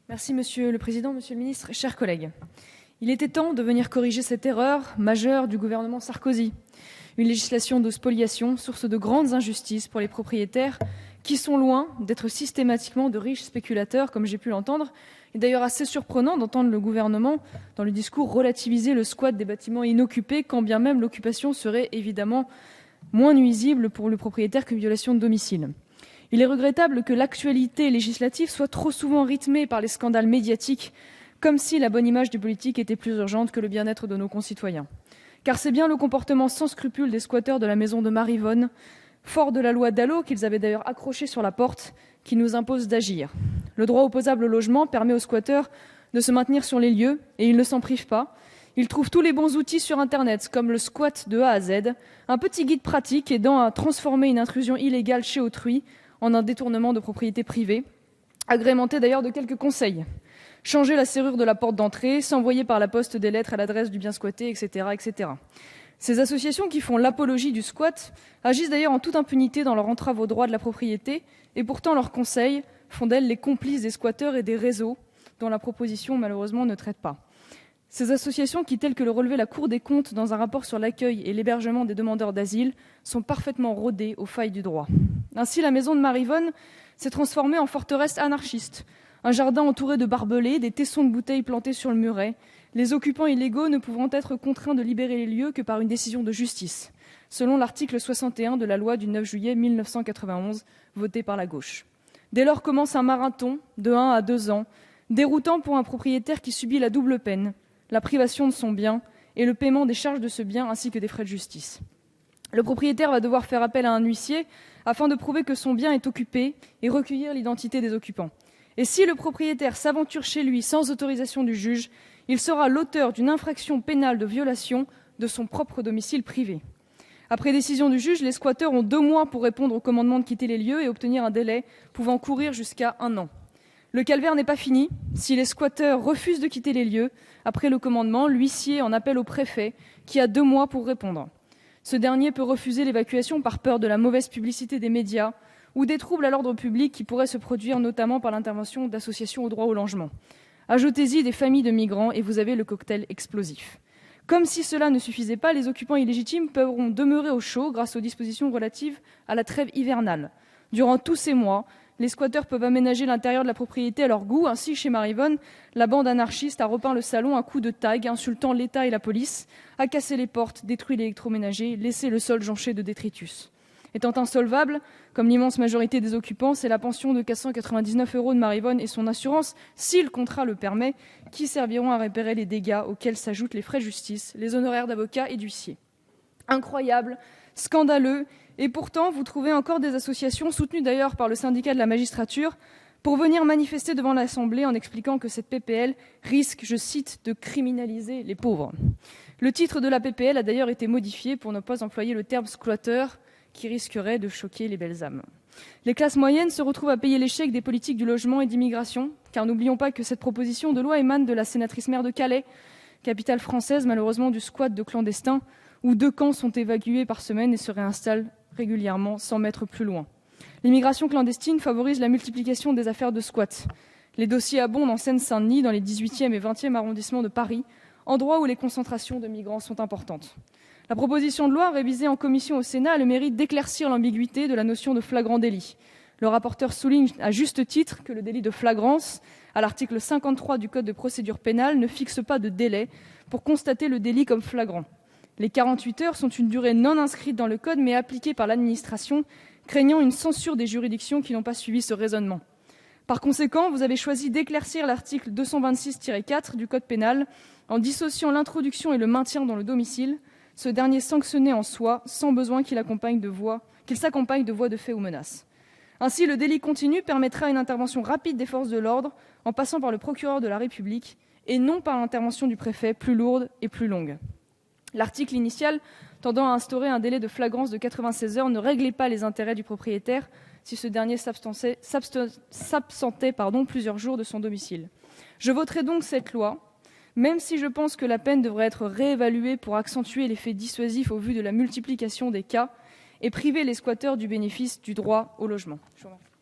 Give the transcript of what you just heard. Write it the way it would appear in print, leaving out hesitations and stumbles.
Merci Monsieur le Président, Monsieur le Ministre, chers collègues. Il était temps de venir corriger cette erreur majeure du gouvernement Sarkozy. Une législation de spoliation, source de grandes injustices pour les propriétaires qui sont loin d'être systématiquement de riches spéculateurs, comme j'ai pu l'entendre. Il est d'ailleurs assez surprenant d'entendre le gouvernement, dans le discours, relativiser le squat des bâtiments inoccupés, quand bien même l'occupation serait évidemment moins nuisible pour le propriétaire qu'une violation de domicile. Il est regrettable que l'actualité législative soit trop souvent rythmée par les scandales médiatiques, comme si la bonne image du politique était plus urgente que le bien-être de nos concitoyens. Car c'est bien le comportement sans scrupule des squatteurs de la maison de Marivonne, fort de la loi Dallot, qu'ils avaient d'ailleurs accrochée sur la porte, qui nous impose d'agir. Le droit opposable au logement permet aux squatteurs de se maintenir sur les lieux, et ils ne s'en privent pas. Ils trouvent tous les bons outils sur Internet, comme le squat de A à Z, un petit guide pratique aidant à transformer une intrusion illégale chez autrui en un détournement de propriété privée, agrémenté d'ailleurs de quelques conseils. Changer la serrure de la porte d'entrée, s'envoyer par la poste des lettres à l'adresse du bien squatté, etc., etc. Ces associations qui font l'apologie du squat agissent d'ailleurs en toute impunité dans leur entrave aux droits de la propriété, et pourtant leurs conseils font d'elles les complices des squatteurs et des réseaux dont la proposition malheureusement ne traite pas. Ces associations qui, telles que le relevait la Cour des comptes dans un rapport sur l'accueil et l'hébergement des demandeurs d'asile, sont parfaitement rodées aux failles du droit. Ainsi, la maison de Marivonne s'est transformée en forteresse anarchiste. Un jardin entouré de barbelés, des tessons de bouteilles plantés sur le muret, les occupants illégaux ne pouvant être contraints de libérer les lieux que par une décision de justice, selon l'article 61 de la loi du 9 juillet 1991, votée par la gauche. Dès lors commence un marathon de 1 à 2 ans, déroutant pour un propriétaire qui subit la double peine, la privation de son bien et le paiement des charges de ce bien ainsi que des frais de justice. Le propriétaire va devoir faire appel à un huissier afin de prouver que son bien est occupé et recueillir l'identité des occupants. Et si le propriétaire s'aventure chez lui sans autorisation du juge, il sera l'auteur d'une infraction pénale de violation de son propre domicile privé. Après décision du juge, les squatteurs ont 2 mois pour répondre au commandement de quitter les lieux et obtenir un délai pouvant courir jusqu'à 1 an. Le calvaire n'est pas fini. Si les squatteurs refusent de quitter les lieux, après le commandement, l'huissier en appelle au préfet qui a 2 mois pour répondre. Ce dernier peut refuser l'évacuation par peur de la mauvaise publicité des médias ou des troubles à l'ordre public qui pourraient se produire notamment par l'intervention d'associations au droit au logement. Ajoutez-y des familles de migrants et vous avez le cocktail explosif. Comme si cela ne suffisait pas, les occupants illégitimes pourront demeurer au chaud grâce aux dispositions relatives à la trêve hivernale. Durant tous ces mois, les squatteurs peuvent aménager l'intérieur de la propriété à leur goût. Ainsi, chez Marivonne, la bande anarchiste a repeint le salon à coups de tags insultant l'État et la police, a cassé les portes, détruit l'électroménager, laissé le sol jonché de détritus. Étant insolvable, comme l'immense majorité des occupants, c'est la pension de 499 € de Marivonne et son assurance, si le contrat le permet, qui serviront à réparer les dégâts auxquels s'ajoutent les frais de justice, les honoraires d'avocat et d'huissier. Incroyable, scandaleux, et pourtant vous trouvez encore des associations, soutenues d'ailleurs par le syndicat de la magistrature, pour venir manifester devant l'Assemblée en expliquant que cette PPL risque, je cite, de criminaliser les pauvres. Le titre de la PPL a d'ailleurs été modifié pour ne pas employer le terme squatter, qui risquerait de choquer les belles âmes. Les classes moyennes se retrouvent à payer l'échec des politiques du logement et d'immigration, car n'oublions pas que cette proposition de loi émane de la sénatrice maire de Calais, capitale française malheureusement du squat de clandestins, où 2 camps sont évacués par semaine et se réinstallent régulièrement sans mettre plus loin. L'immigration clandestine favorise la multiplication des affaires de squat. Les dossiers abondent en Seine-Saint-Denis, dans les 18e et 20e arrondissements de Paris, endroits où les concentrations de migrants sont importantes. La proposition de loi révisée en commission au Sénat a le mérite d'éclaircir l'ambiguïté de la notion de flagrant délit. Le rapporteur souligne à juste titre que le délit de flagrance, à l'article 53 du Code de procédure pénale, ne fixe pas de délai pour constater le délit comme flagrant. Les 48 heures sont une durée non inscrite dans le Code, mais appliquée par l'administration, craignant une censure des juridictions qui n'ont pas suivi ce raisonnement. Par conséquent, vous avez choisi d'éclaircir l'article 226-4 du Code pénal en dissociant l'introduction et le maintien dans le domicile, ce dernier sanctionné en soi, sans besoin qu'il s'accompagne de voies de fait ou menaces. Ainsi, le délit continu permettra une intervention rapide des forces de l'ordre en passant par le procureur de la République et non par l'intervention du préfet, plus lourde et plus longue. L'article initial, tendant à instaurer un délai de flagrance de 96 heures, ne réglait pas les intérêts du propriétaire si ce dernier s'absentait plusieurs jours de son domicile. Je voterai donc cette loi, même si je pense que la peine devrait être réévaluée pour accentuer l'effet dissuasif au vu de la multiplication des cas et priver les squatteurs du bénéfice du droit au logement. Je vous remercie.